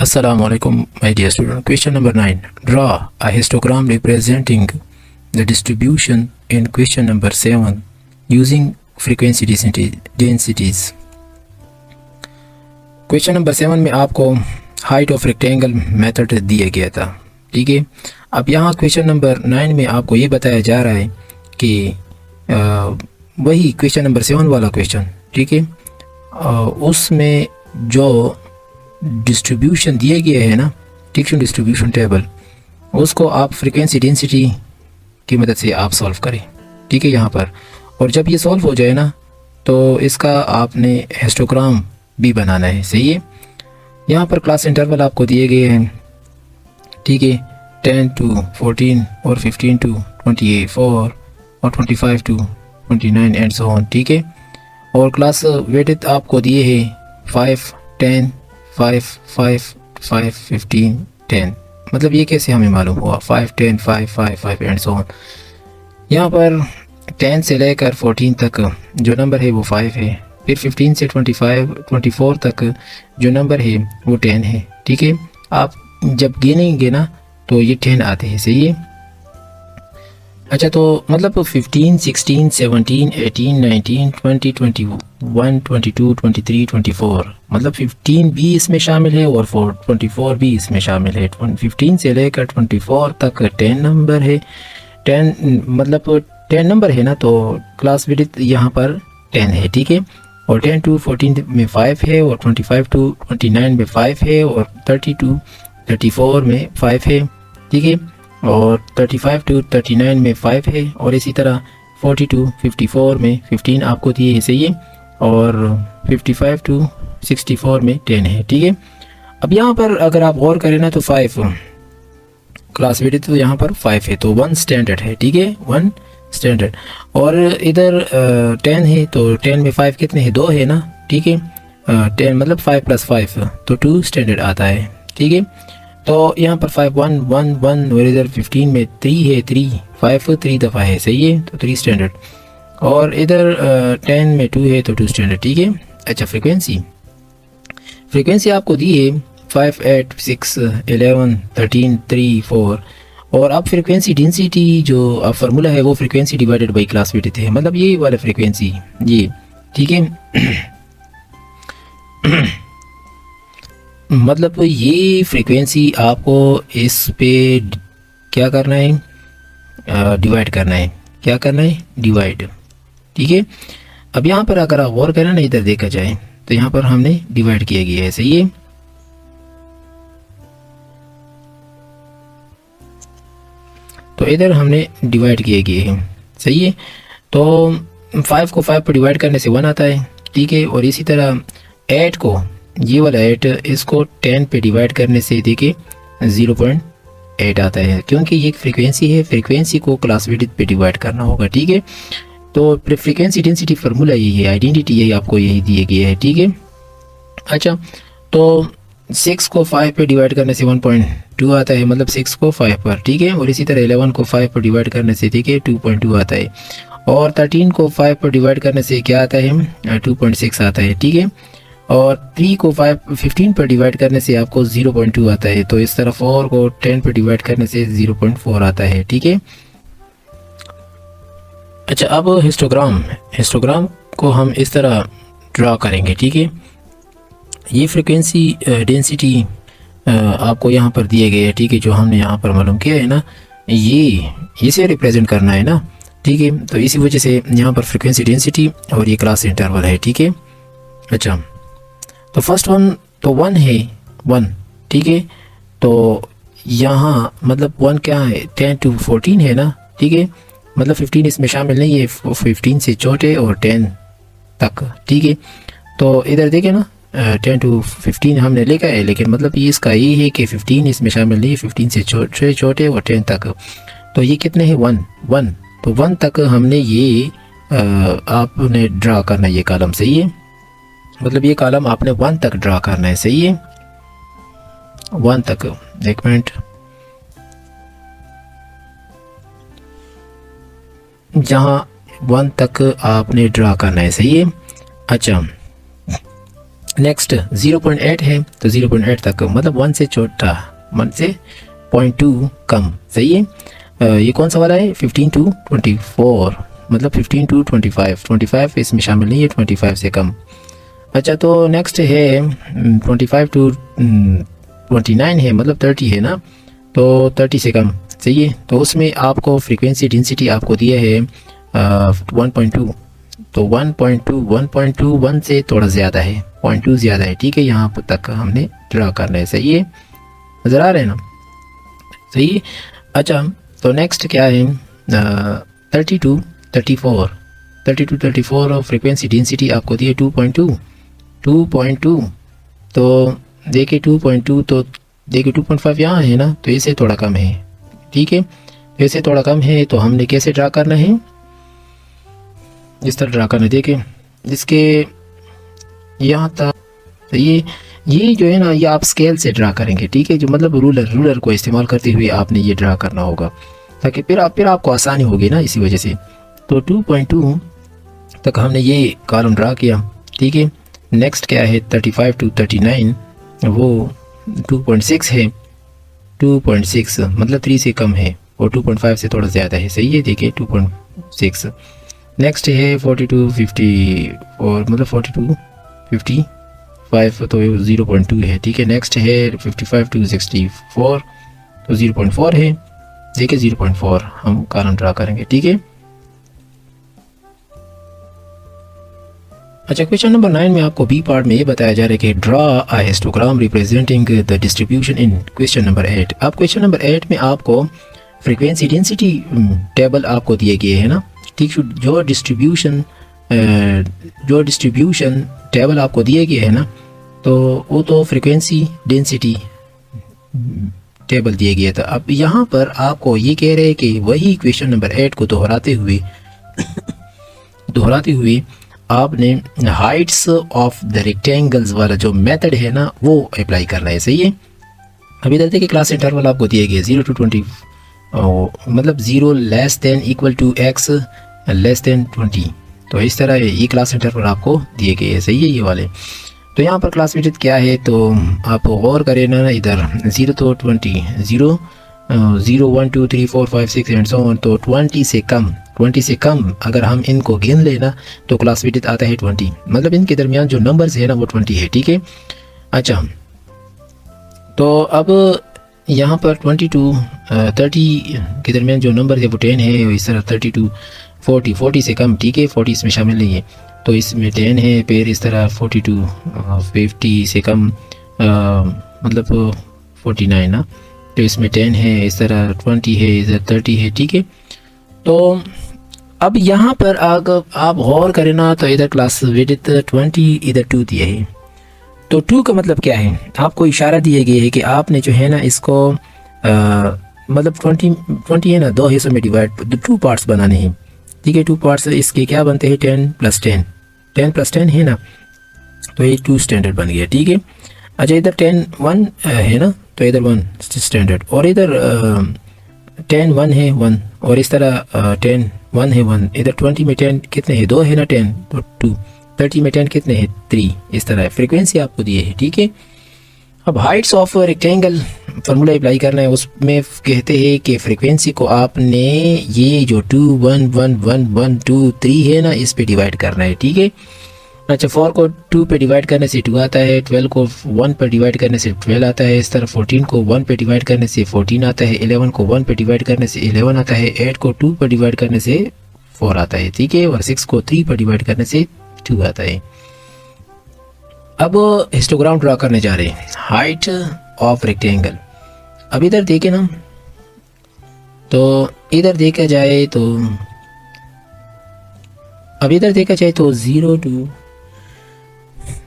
Assalamualaikum, my dear student. Question number 9. Draw a histogram representing the distribution in question number 7 using frequency densities. Question number 7 में आपको height of rectangle method दिया गया था, ठीक है। अब यहाँ क्वेश्चन नंबर 9 में आपको ये बताया जा रहा है कि वही क्वेश्चन नंबर 7 वाला क्वेश्चन, ठीक है, उसमें जो डिस्ट्रीब्यूशन दिए गए है ना, टिक्शन डिस्ट्रीब्यूशन टेबल, उसको आप फ्रीक्वेंसी डेंसिटी की मदद से आप सॉल्व करें, ठीक है, यहाँ पर। और जब ये सॉल्व हो जाए ना तो इसका आपने हिस्टोग्राम भी बनाना है, सही है। यहाँ पर क्लास इंटरवल आपको दिए गए हैं, ठीक है, 10 to 14 और 15 to 24 और 25 to 29 एंड सो ऑन, ठीक है। और क्लास वेटेड आपको दिए हैं 5, 10, 5, 5, 5, 15, 10। मतलब ये कैसे हमें मालूम हुआ 5, 10, 5, 5, 5 एंड सो ऑन। यहाँ पर 10 से लेकर 14 तक जो नंबर है वो 5 है, फिर 15 से 24 तक जो नंबर है वो 10 है, ठीक है। आप जब गिनेंगे ना तो ये 10 आते हैं, सही है। अच्छा, तो मतलब 15, 16, 17, 18, 19, 20, 21, 22, 23, 24, मतलब 15 भी इसमें शामिल है और 24 भी इसमें शामिल है। 15 से लेकर 24 तक 10 नंबर है, 10 मतलब 10 नंबर है ना, तो क्लास विड्थ यहाँ पर 10 है, ठीक है। और 10 to 14 में 5 है, और 25 to 29 में 5 है, और 30 to 34 में 5 है, ठीक है। और 35 to 39 में 5 है, और इसी तरह 40 to 54 में 15 आपको दिए है, सही है। और 55 to 64 में 10 है, ठीक है। अब यहाँ पर अगर आप गौर करें ना तो 5 क्लास विड्थ तो यहाँ पर 5 है, तो 1 स्टैंडर्ड है, ठीक है, 1 स्टैंडर्ड। और इधर 10 है, तो 10 में 5 कितने हैं, 2 है ना, ठीक है। 10 मतलब 5 + 5 तो 2 स्टैंडर्ड आता है, ठीक है। तो यहाँ पर 5, 1, 1, 1 और इधर 15 में 3 है, 3, 5 3 दफ़ा है, सही है, तो 3 स्टैंडर्ड। और इधर 10 में 2 है तो 2 स्टैंडर्ड, ठीक है। अच्छा, फ्रीक्वेंसी आपको दी है 5, 8, 6, 11, 13, 3, 4। और अब फ्रीक्वेंसी डेंसिटी जो फार्मूला है वो frequency divided by class width है, मतलब ये वाला फ्रीक्वेंसी ये, ठीक है। मतलब ये फ्रीक्वेंसी आपको इस पे क्या करना है, डिवाइड करना है। क्या करना है, डिवाइड, ठीक है। अब यहाँ पर अगर आप गौर करें ना, इधर देखा जाए तो यहाँ पर हमने डिवाइड किया गया है, सही है। तो इधर हमने डिवाइड किए गए हैं, सही है। तो 5 को 5 पर डिवाइड करने से 1 आता है, ठीक है। और इसी तरह 8 को, ये वाला 8 इसको 10 पे डिवाइड करने से देखिए 0.8 आता है, क्योंकि ये फ्रीक्वेंसी है, फ्रीक्वेंसी को क्लास विड्थ पे डिवाइड करना होगा, ठीक है। तो फ्रीक्वेंसी डेंसिटी फार्मूला यही है, आइडेंटिटी यही आपको यही दिए गए है, ठीक है। अच्छा, तो 6 को 5 पे डिवाइड करने से 1.2 आता है, मतलब 6 को 5 पर, ठीक है। और इसी तरह 11 को 5 पर डिवाइड करने से देखिए 2.2 आता है। और 13 को 5 पर डिवाइड करने से क्या आता है, 2.6 आता है, ठीक है। और 3 को 15 पर डिवाइड करने से आपको 0.2 आता है। तो इस तरह 4 को 10 पर डिवाइड करने से 0.4 आता है, ठीक है। अच्छा, अब हिस्टोग्राम को हम इस तरह ड्रा करेंगे, ठीक है। ये फ्रीक्वेंसी डेंसिटी आपको यहाँ पर दिए गए हैं, ठीक है, जो हमने यहाँ पर मालूम किया है ना, ये इसे रिप्रेजेंट करना है ना, ठीक है। तो इसी वजह से यहाँ पर फ्रीक्वेंसी डेंसिटी और ये क्लास इंटरवल है, ठीक है। अच्छा, तो फर्स्ट वन तो 1 है, 1, ठीक है। तो यहाँ मतलब 1 क्या है, 10 to 14 है ना, ठीक है। मतलब 15 इसमें शामिल नहीं है, 15 से छोटे और 10 तक, ठीक है। तो इधर देखें ना, 10 to 15 हमने लिखा है, लेकिन मतलब ये इसका ये है कि 15 इसमें शामिल नहीं है, 15 से छोटे और 10 तक। तो ये कितने हैं, 1, तो 1 तक हमने ये आपने ड्रा करना, ये कॉलम, सही है। मतलब ये कॉलम आपने 1 तक ड्रा करना है, सही है, 1 तक। एक मिनट, जहाँ 1 तक आपने ड्रा करना है, सही है। अच्छा, नेक्स्ट 0.8 है तो 0.8 तक, मतलब 1 से छोटा, 1 से 0.2 कम। सही है। ये कौन सा वाला है? 15 to 24, मतलब 15 to 25, 25 इसमें शामिल नहीं है, 25 से कम। अच्छा, तो नेक्स्ट है 25 to 29 है, मतलब 30 है ना, तो 30 से कम। सही है। तो उसमें आपको फ्रीक्वेंसी डेंसिटी आपको दिया है 1.2, तो 1.2 1 से थोड़ा ज़्यादा है, 0.2 ज़्यादा है। ठीक है, यहाँ पर तक हमने ड्रा करना है। सही है, नज़र आ रहे हैं ना? सही है। अच्छा, तो नेक्स्ट क्या है? 30 to 34, 30 to 34 और फ्रीक्वेंसी डेंसिटी आपको दी है 2.2। तो देखिए 2.2, तो देखिए 2.5 यहाँ है ना, तो इससे थोड़ा कम है। ठीक है, तो इससे थोड़ा कम है, तो हमने कैसे ड्रा करना है? इस तरह ड्रा करना है। देखिए इसके यहाँ तक, तो ये जो है ना, ये आप स्केल से ड्रा करेंगे। ठीक है, जो मतलब रूलर को इस्तेमाल करते हुए आपने ये ड्रा करना होगा, ताकि फिर आपको आसानी होगी ना, इसी वजह से। तो 2.2 तक हमने ये कॉलम ड्रा किया। ठीक है, नेक्स्ट क्या है? 35 to 39, वो 2.6 है, 2.6 मतलब 3 से कम है, और 2.5 से थोड़ा ज़्यादा है। सही है, देखिए 2.6। नेक्स्ट है 40 to 54, मतलब 40 to 55, तो 0.2 है। ठीक है, नेक्स्ट है 55 to 64, तो 0.4 है। देखिए 0.4 हम कॉलम ड्रा करेंगे। ठीक है। अच्छा, क्वेश्चन नंबर 9 में आपको बी पार्ट में ये बताया जा रहा है कि draw a histogram representing the distribution in question number 8। अब क्वेश्चन नंबर 8 में आपको फ्रीक्वेंसी डेंसिटी टेबल आपको दिए गए हैं ना। ठीक, जो डिस्ट्रीब्यूशन टेबल आपको दिए गए हैं ना, तो वो तो फ्रीक्वेंसी डेंसिटी टेबल दिए गया था। अब यहाँ पर आपको ये कह रहे हैं कि वही क्वेश्चन नंबर 8 को दोहराते हुए आपने हाइट्स ऑफ द रेक्टेंगल्स वाला जो मेथड है ना, वो अप्लाई करना है। सही है। अभी इधर देखिए क्लास इंटरवल आपको दिए गए 0 to 20, मतलब 0 less than equal to x less than 20। तो इस तरह ये क्लास इंटरवल आपको दिए गए हैं। सही है, ये वाले। तो यहाँ पर क्लास विड्थ क्या है, तो आप गौर करें ना, इधर 0 to 20, 0 1 2 3 4 5 6 एंड सो ऑन। तो 20 से कम अगर हम इनको गिन लेना, तो क्लास विड्थ आता है 20, मतलब इनके दरमियान जो नंबर्स है ना, वो 20 है। ठीक है। अच्छा, तो अब यहाँ पर 20 to 30 के दरमियान जो नंबर है वो 10 है। इस तरह 30 to 40 से कम। ठीक है, 40 इसमें शामिल नहीं है, तो इसमें 10 है। फिर इस तरह 40 to 50 से कम, मतलब 49 ना, तो इसमें 10 है। इस तरह 20 है, इधर 30 है। ठीक है। तो अब यहाँ पर अगर आप गौर करें ना, तो इधर क्लास विड्थ 20, इधर 2 दिया है। तो 2 का मतलब क्या है? आपको इशारा दिया गया है कि आपने जो है ना, इसको मतलब 20 है ना, 2 हिस्सों में डिवाइड, 2 पार्ट्स बनाने हैं। ठीक है, 2 पार्ट्स इसके क्या बनते हैं? 10 + 10, 10 + 10 है ना, तो ये 2 स्टैंडर्ड बन गया। ठीक है। अच्छा, इधर 10 1 है ना, तो इधर 1 स्टैंडर्ड, और इधर 10 1 है 1, और इस तरह 10 1 है 1। इधर 20 में 10 कितने हैं? 2 है ना, 10 तो 2। 30 में 10 कितने हैं? 3। इस तरह फ्रीक्वेंसी आपको दिए है। ठीक है। अब Heights of rectangle formula apply करना है। उसमें कहते हैं कि फ्रीक्वेंसी को आपने ये जो 2 1 1 1 1 2 3 है ना, इस पे डिवाइड करना है। ठीक है। अच्छा, 4 को 2 पे डिवाइड करने से 2 आता है, 12 को 1 पे डिवाइड करने से 12 आता है, इस तरह 14 को 1 पे डिवाइड करने से 14 आता है, 11 को 1 पे डिवाइड करने से 11 आता है, 8 को 2 पे डिवाइड करने से 4 आता है। ठीक है, और 6 को 3 पे डिवाइड करने से 2 आता है। अब हिस्टोग्राम ड्रा करने जा रहे हैं, हाइट ऑफ रेक्टेंगल। अब इधर देखें ना, तो इधर देखा जाए तो, अब इधर देखा जाए तो 0 to,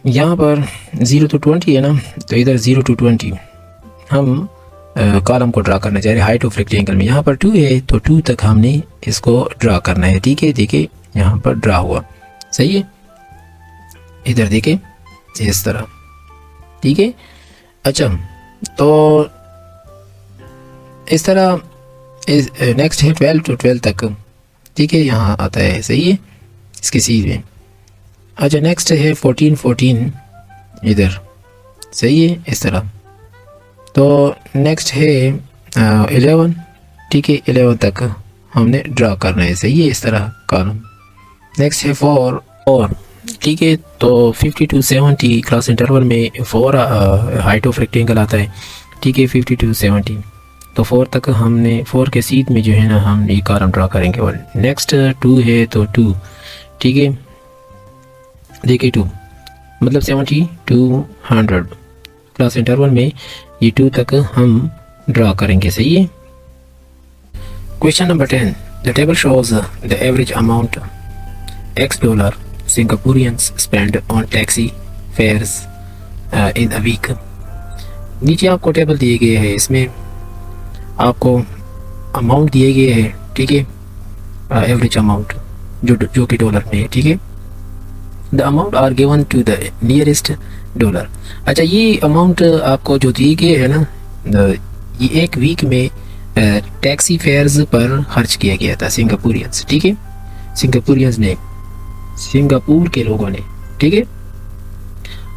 यहाँ पर 0 to 20 है ना, तो इधर 0 to 20 हम कॉलम को ड्रा करना चाह रहे हैं हाइट ऑफ रेक्टेंगल में। यहाँ पर 2 है, तो 2 तक हमने इसको ड्रा करना है। ठीक है, देखिए यहाँ पर ड्रा हुआ। सही है, इधर देखिए इस तरह। ठीक है। अच्छा, तो इस तरह नेक्स्ट है 12 to 12 तक। ठीक है, यहाँ आता है। सही है, इसके सीध में। अच्छा, नेक्स्ट है 14 इधर, सही है इस तरह। तो नेक्स्ट है 11, ठीक है 11 तक हमने ड्रा करना है, सही है इस तरह कॉलम। नेक्स्ट है 4 और, ठीक है तो 50 to 70 क्लास इंटरवल में 4 हाइट ऑफ रेक्टेंगल आता है, ठीक है 50 to 70। तो 4 तक हमने 4 के सीध में जो है ना हम ये कॉलम ड्रा करेंगे। और नेक्स्ट 2 है तो 2, ठीक है देखिए 2 मतलब 70 to 100 क्लास इंटरवल में ये 2 तक हम ड्रा करेंगे, सही है। Question number 10, the table shows the average amount $X Singaporeans spend on taxi fares in a week। नीचे आपको टेबल दिए गए हैं, इसमें आपको अमाउंट दिए गए हैं, ठीक है एवरेज अमाउंट जो कि डॉलर में है, ठीक है। The amount are given to the nearest dollar. अच्छा ये अमाउंट आपको जो दिए गए है ना, ये एक वीक में टैक्सी फेयर्स पर खर्च किया गया था सिंगापुरियंस, ठीक है सिंगापुरियंस ने, सिंगापुर के लोगों ने, ठीक है।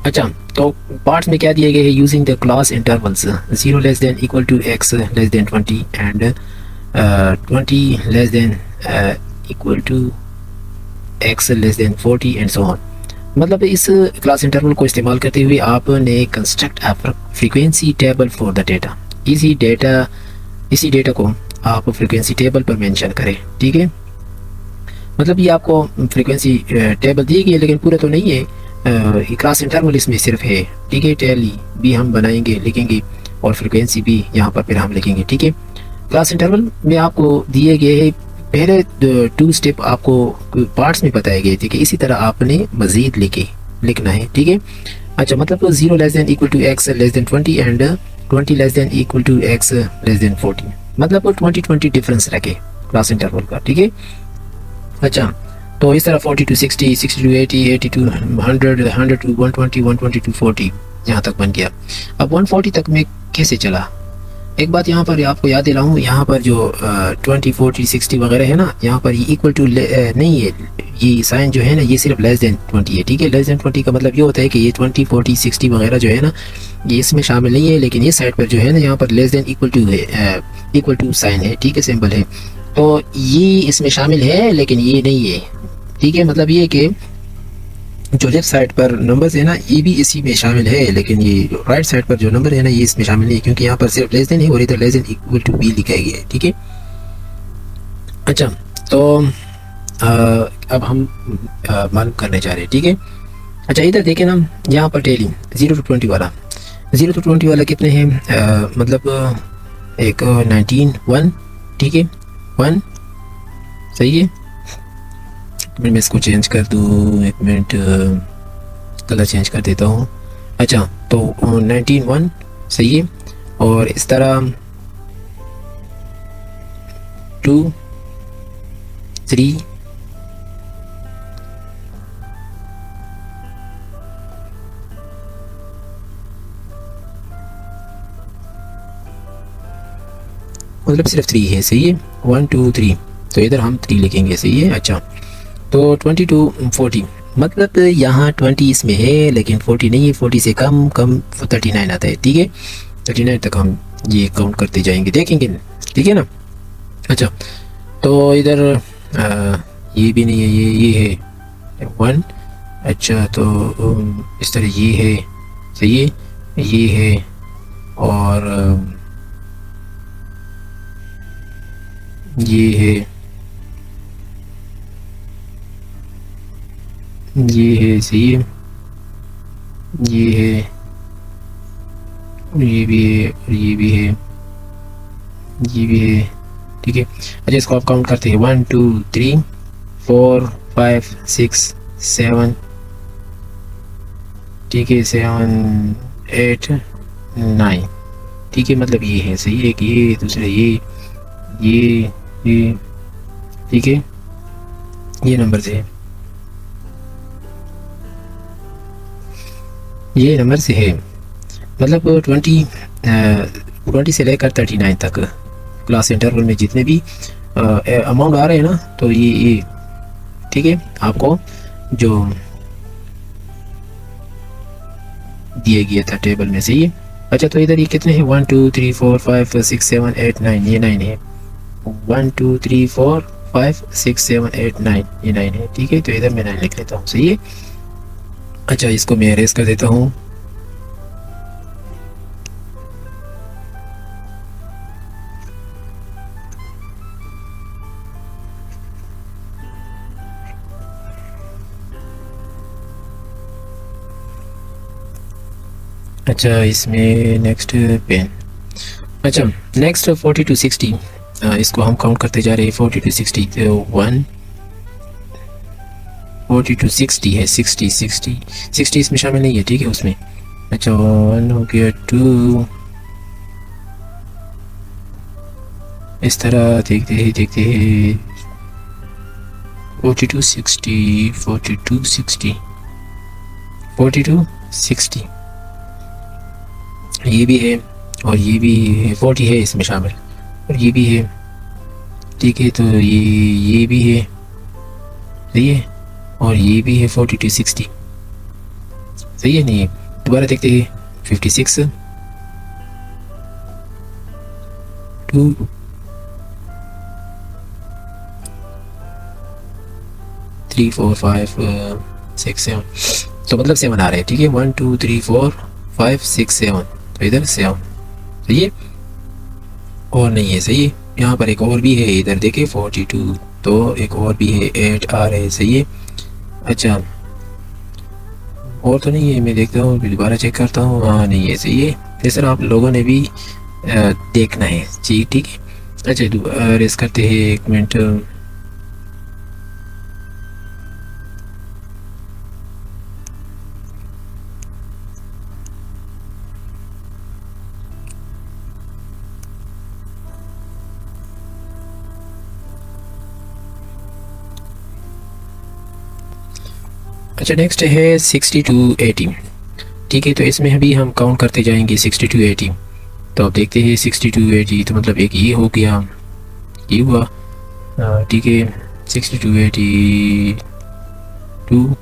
अच्छा तो पार्ट्स में क्या दिए गए हैं, using the class intervals 0 less than equal to x less than 20 and 20 less than equal to x less than 40 and so on. मतलब इस क्लास इंटरवल को इस्तेमाल करते हुए आपने construct frequency table for the data. इसी डेटा को आप फ्रीक्वेंसी टेबल पर मेंशन करें, ठीक है। मतलब ये आपको फ्रीक्वेंसी टेबल दी गई है लेकिन पूरा तो नहीं है, क्लास इंटरवल इसमें सिर्फ है, ठीक है। टेली भी हम बनाएंगे लिखेंगे और फ्रीक्वेंसी भी यहाँ पर फिर हम लिखेंगे, ठीक है। क्लास इंटरवल में आपको दिए गए हैं पहले 2 स्टेप आपको पार्ट्स में बताए गए थे कि इसी तरह आपने मजीद लिखना है, ठीक है। अच्छा मतलब 0 less than equal to x less than 20 and 20 less than equal to x less than 40, मतलब 20 डिफरेंस रखे क्लास इंटरवल का, ठीक है। अच्छा तो इस तरह 40 to 60, 60 to 80, 80 to 100, 100 to 120, 120 to 40 यहाँ तक बन गया। अब 140 तक में कैसे चला, एक बात यहाँ पर आपको याद दिलाऊँ, यहाँ पर जो 20, 40, 60 वगैरह है ना, यहाँ पर ये इक्वल टू नहीं है, ये साइन जो है ना ये सिर्फ लेस देन 20 है, ठीक है। लेस देन 20 का मतलब ये होता है कि ये 20, 40, 60 वगैरह जो है ना ये इसमें शामिल नहीं है, लेकिन ये साइड पर जो है ना यहाँ पर less than equal to sign है, ठीक है सिंबल है, तो ये इसमें शामिल है लेकिन ये नहीं है, ठीक है। मतलब ये कि जो लेफ्ट साइड पर नंबर्स है ना ये भी इसी में शामिल है, लेकिन ये राइट साइड पर जो नंबर है ना ये इसमें शामिल नहीं है, क्योंकि यहाँ पर सिर्फ लेस देन है और इधर लेस देन इक्वल टू बी लिखा गया है, ठीक है। अच्छा तो अब हम मालूम करने जा रहे हैं, ठीक है। अच्छा इधर देखें ना, यहाँ पर टेली 0 to 20 वाला, 0 to 20 वाला कितने हैं, मतलब एक 19 1, ठीक है 1, सही है। मैं इसको चेंज कर दूँ, एक मिनट कलर चेंज कर देता हूँ। अच्छा तो 19 1 सही है, और इस तरह 2 3 मतलब सिर्फ 3 है, सही है 1 2 3, तो इधर हम 3 लिखेंगे, सही है। अच्छा तो 20 to 40 मतलब यहाँ 20 इसमें है लेकिन 40 नहीं है, 40 से कम 39 आता है, ठीक है 39 तक हम ये काउंट करते जाएंगे, देखेंगे, ठीक है ना। अच्छा तो इधर ये भी नहीं है, ये है 1। अच्छा तो इस तरह ये है, सही है, ये है, और ये है, ये है, सही है, ये है, ये भी है, और ये भी है, ये भी है, ठीक है। अच्छा इसको आप काउंट करते हैं 1 2 3 4 5 6 7, ठीक है 7 8 9, ठीक है। मतलब ये है, सही है, कि ये दूसरा ये ठीक है, ये नंबर से ये नंबर से है, मतलब 20 से लेकर 39 तक क्लास इंटरवल में जितने भी अमाउंट आ रहे हैं ना, तो ये ठीक है। आपको जो दिया गया था टेबल में, सही है। अच्छा तो इधर ये कितने हैं, 1 2 3 4 5 6 7 8 9, ये 9 है। 1 2 3 4 5 6 7 8 9, ये 9 है, ठीक है। तो इधर मैं 9 लिख लेता हूँ, सही है। अच्छा इसको मैं अरेज कर देता हूँ। अच्छा इसमें नेक्स्ट पेन। अच्छा नेक्स्ट 40 to 60, इसको हम काउंट करते जा रहे हैं 40 to 60। तो 1 40 to 60 है, 60 इसमें शामिल नहीं है, ठीक है उसमें। अच्छा 1 हो गया, 2, इस तरह देखते हैं 40 to 60, 40 to 60, 40 to 60, ये भी है और ये भी है, 40 है इसमें शामिल और ये भी है, ठीक है। तो ये भी है, सही है, और ये भी है 40 to 60, सही है। नहीं दोबारा देखते हैं 56, 2, 3 4 5 6 7, तो मतलब 7 आ रहे हैं, ठीक है। 1 2 3 4 5 6 7, तो इधर 7, सही है। और नहीं है, सही है। यहाँ पर एक और भी है, इधर देखिए 42, तो एक और भी है 8 आ रहे हैं, सही है। अच्छा और तो नहीं है, मैं देखता हूँ दोबारा चेक करता हूँ, हाँ नहीं है, सही है। इस तरह आप लोगों ने भी देखना है जी, ठीक है। अच्छा रेस करते हैं 1 मिनट। अच्छा नेक्स्ट है 60 to 80, ठीक है। तो इसमें अभी हम काउंट करते जाएंगे 60 to 80। तो अब देखते हैं 60 to 80, तो मतलब एक ये हो गया, ये हुआ, ठीक है। 60 to 80, 2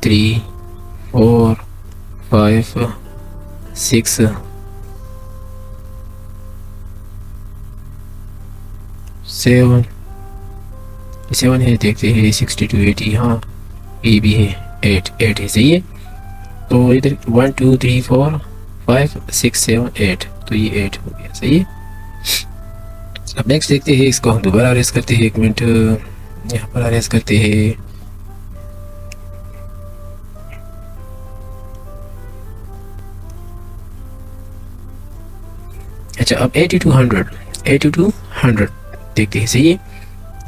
3 4 5 6 7 है, देखते हैं 60 to 80, हाँ ये भी है, 8 है, सही है। तो इधर 1 2 3 4 5 6 7 8, तो ये 8 हो गया, सही है। अब नेक्स्ट देखते हैं, इसको हम दोबारा अरेज करते हैं 1 मिनट, यहाँ पर अरेज करते हैं। अच्छा अब 80 to 100, 80 to 100 देखते हैं, सही है।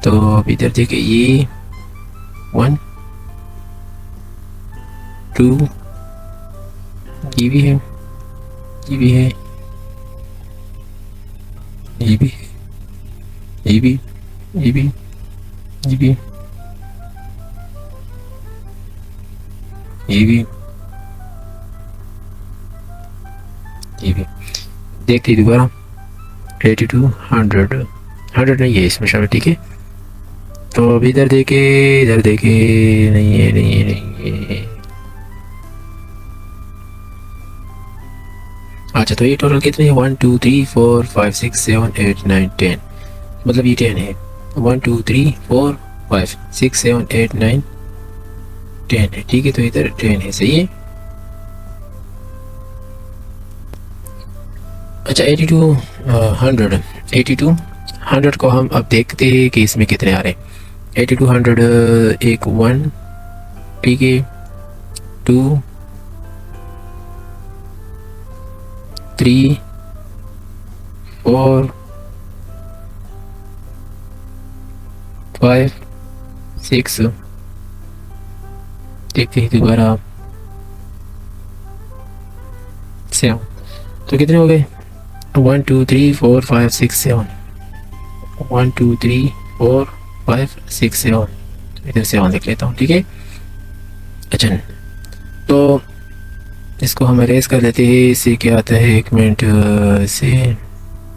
तो अब इधर देखिए ये 1 2, ये भी है, ये भी है, ये भी है, ये भी, ये भी, ये भी, ये भी, ये भी। देखते हैं दोबारा 80 to 100, 100 नहीं है इसमें शामिल, ठीक है। तो अब इधर देखे, इधर देखे, नहीं है, नहीं है, नहीं है। अच्छा तो ये टोटल कितने हैं, 1 2 3 4 5 6 7 8 9 10, मतलब ये 10 है। 1 2 3 4 5 6 7 8 9 10 है, ठीक है। तो इधर 10 है, सही है। अच्छा 80 to 100, 80 to 100 को हम अब देखते हैं कि इसमें कितने आ रहे हैं। 80 to 100, एक 1, ठीक है, 2 3 4 5 6, देखते हैं दोबारा 7, तो कितने हो गए, 1 2 3 4 5 6 7, 1 2 3 4 5 6 7, इधर 7 लिख लेता हूँ, ठीक है। अच्छा तो इसको हम अरेज कर लेते हैं, इससे क्या आता है, 1 मिनट, से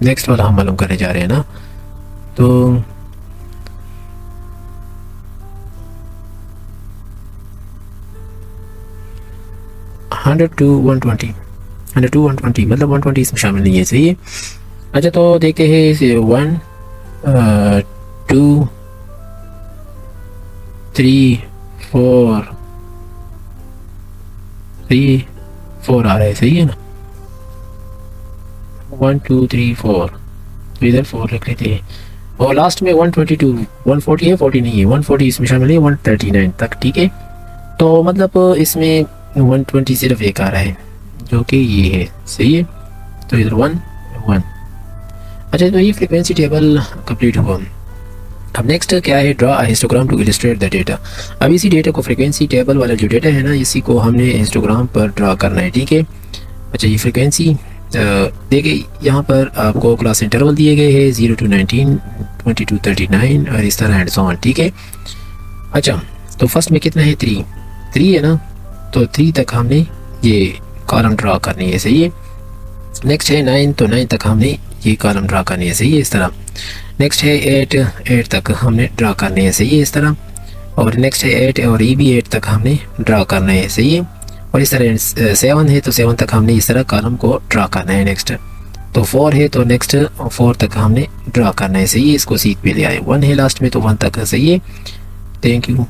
नेक्स्ट वाला हम मालूम करने जा रहे हैं ना। तो 100 to 120, 100 to 120 मतलब 120 इसमें शामिल नहीं है, सही है। अच्छा तो देखते हैं इसे 1 2 3 4 3 4 आ रहा है, सही है ना। 1 2 3 4 तो इधर 4 रख लेते हैं। और लास्ट में 122 140 है, 40 नहीं है, 140 इसमें शामिल है 139 तक, ठीक है। तो मतलब इसमें 120 सिर्फ एक आ रहा है जो कि ये है, सही है। तो इधर 1 1। अच्छा तो ये फ्रीक्वेंसी टेबल कंप्लीट हुआ। अब नेक्स्ट क्या है, draw a histogram to illustrate the data. अब इसी डेटा को, फ्रीक्वेंसी टेबल वाला जो डेटा है ना, इसी को हमने हिस्टोग्राम पर ड्रा करना है, ठीक है। अच्छा ये फ्रीक्वेंसी देखिए यहाँ पर आपको क्लास इंटरवल दिए गए हैं 0 to 19, 20 to 39 और इस तरह एंड सो ऑन, ठीक है। अच्छा तो फर्स्ट में कितना है 3 है ना, तो 3 तक हमने ये कॉलम ड्रा करनी है, सही है। नेक्स्ट है 9, तो 9 तक हमने ये कॉलम ड्रा करनी है, सही है, इस तरह। नेक्स्ट है 8 तक हमने ड्रा करनी है, सही है, इस तरह। और नेक्स्ट है 8 और ये भी 8 तक हमने ड्रा करना है, सही है। और इस तरह 7 है तो 7 तक हमने इस तरह कॉलम को ड्रा करना है। नेक्स्ट तो 4 है तो नेक्स्ट 4 तक हमने ड्रा करना है, सही है। इसको सीध पे ले आए। 1 है लास्ट में तो 1 तक, सही है। Thank you.